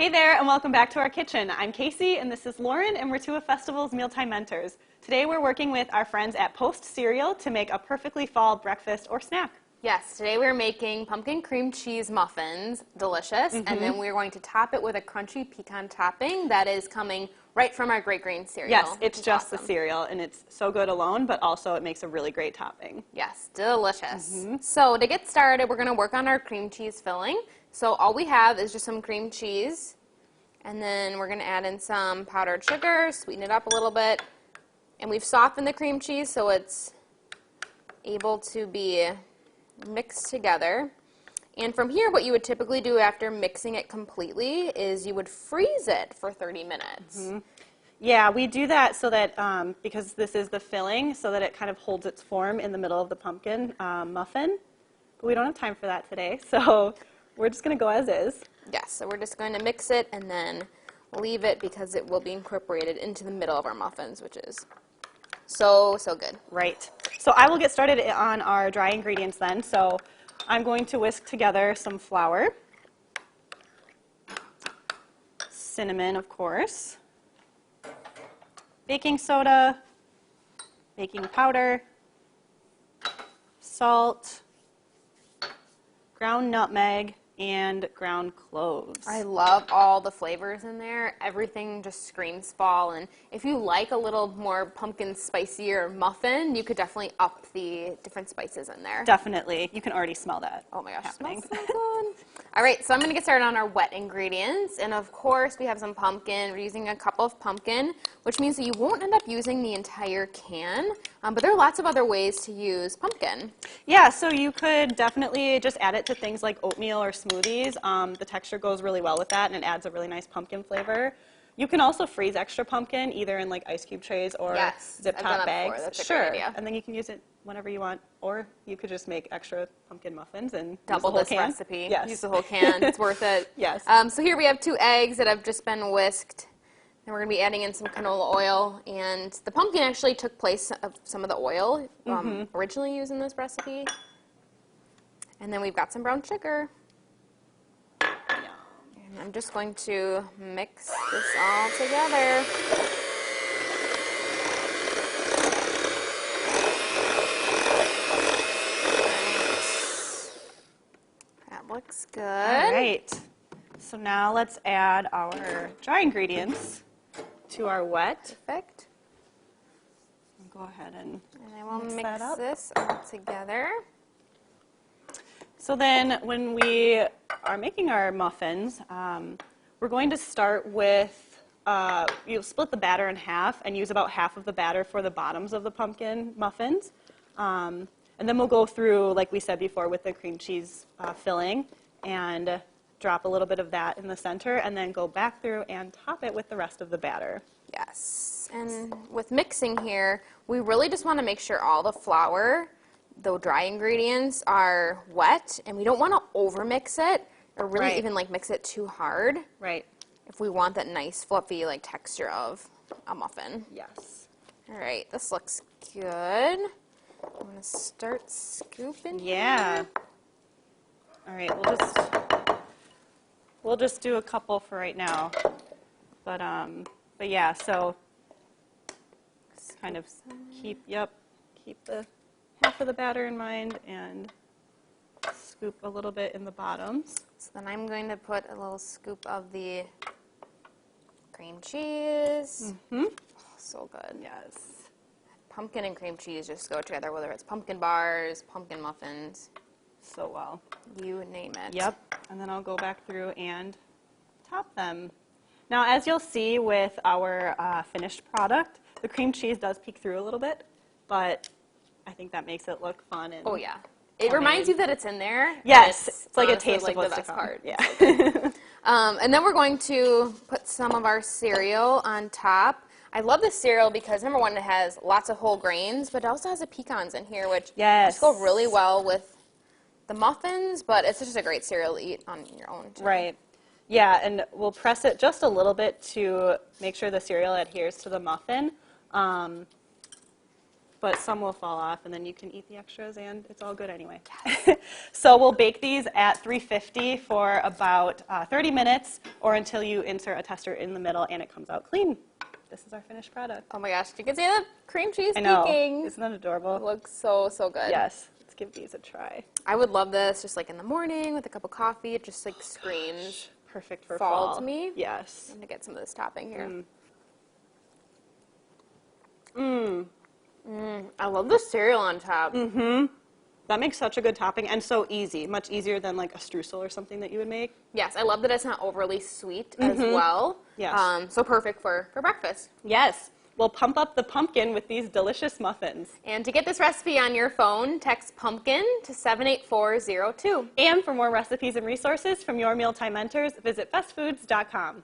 Hey there, and welcome back to our kitchen. I'm Casey, and this is Lauren, and we're two of Festival's Mealtime Mentors. Today we're working with our friends at Post Cereal to make a perfectly fall breakfast or snack. Yes, today we're making pumpkin cream cheese muffins, delicious, and then we're going to top it with a crunchy pecan topping that is coming right from our Great Green cereal. Yes, it's just awesome. the cereal, and it's so good alone, but also it makes a really great topping. Yes, delicious. So to get started, we're going to work on our cream cheese filling. So all we have is just some cream cheese, and then we're going to add in some powdered sugar, sweeten it up a little bit, and we've softened the cream cheese so it's able to be mixed together. And from here, what you would typically do after mixing it completely is you would freeze it for 30 minutes. Yeah, we do that so that, because this is the filling, so that it kind of holds its form in the middle of the pumpkin muffin. But we don't have time for that today, so we're just going to go as is. Yes, so we're just going to mix it and then leave it because it will be incorporated into the middle of our muffins, which is so good. Right. So I will get started on our dry ingredients then. So I'm going to whisk together some flour, cinnamon, of course, baking soda, baking powder, salt, ground nutmeg, and ground cloves. I love all the flavors in there. Everything just screams fall. And if you like a little more pumpkin spicier muffin, you could definitely up the different spices in there. Definitely. You can already smell that. Oh my gosh, happening. it smells so good. All right, so I'm going to get started on our wet ingredients. And of course, we have some pumpkin. We're using a cup of pumpkin, which means that you won't end up using the entire can. But there are lots of other ways to use pumpkin. Yeah, so you could definitely just add it to things like oatmeal or smoothies. The texture goes really well with that, and it adds a really nice pumpkin flavor. You can also freeze extra pumpkin, either in like ice cube trays or zip top bags. That's a sure, great idea. And then you can use it whenever you want, or you could just make extra pumpkin muffins and Double use the this whole can. recipe. Yes. Use the whole can. It's worth it. Yes. So here we have 2 eggs that have just been whisked. And we're going to be adding in some canola oil. And the pumpkin actually took place of some of the oil originally used in this recipe. And then we've got some brown sugar. And I'm just going to mix this all together. That looks good. All right. So now let's add our dry ingredients to our wet. Perfect. Go ahead and I will mix mix that up. this all together. So then when we are making our muffins, we're going to start with, you'll split the batter in half and use about half of the batter for the bottoms of the pumpkin muffins. And then we'll go through, like we said before, with the cream cheese filling and drop a little bit of that in the center and then go back through and top it with the rest of the batter. Yes. And with mixing here, we really just want to make sure all the flour, the dry ingredients, are wet, and we don't want to over-mix it or really even like mix it too hard. Right. If we want that nice fluffy like texture of a muffin. Yes. All right, this looks good. I'm going to start scooping. Yeah. All right, we'll just do a couple for right now. But yeah, so kind of keep the half of the batter in mind and scoop a little bit in the bottoms. So then I'm going to put a little scoop of the cream cheese. Oh, so good. Yes. Pumpkin and cream cheese just go together, whether it's pumpkin bars, pumpkin muffins. So well. You name it. Yep. And then I'll go back through and top them. Now, as you'll see with our finished product, the cream cheese does peek through a little bit, but I think that makes it look fun. And oh, yeah. It reminds you that it's in there. Yes. It's like a taste like of what's the to best come. part. Yeah. And then we're going to put some of our cereal on top. I love this cereal because, number one, it has lots of whole grains, but it also has the pecans in here, which just go really well with the muffins, but it's just a great cereal to eat on your own, too. Right. Yeah, and we'll press it just a little bit to make sure the cereal adheres to the muffin. but some will fall off, and then you can eat the extras, and it's all good anyway. So we'll bake these at 350 for about 30 minutes, or until you insert a tester in the middle and it comes out clean. This is our finished product. Oh my gosh, you can see the cream cheese I know. peeking. Isn't that adorable? It looks so, so good. Yes. Let's give these a try. I would love this just like in the morning with a cup of coffee. It just like screams Perfect for fall fall. to me. Yes. I'm going to get some of this topping here. I love the cereal on top. That makes such a good topping and so easy. Much easier than like a streusel or something that you would make. Yes, I love that it's not overly sweet as well. Yes. So perfect for breakfast. Yes. We'll pump up the pumpkin with these delicious muffins. And to get this recipe on your phone, text pumpkin to 78402. And for more recipes and resources from your mealtime mentors, visit bestfoods.com.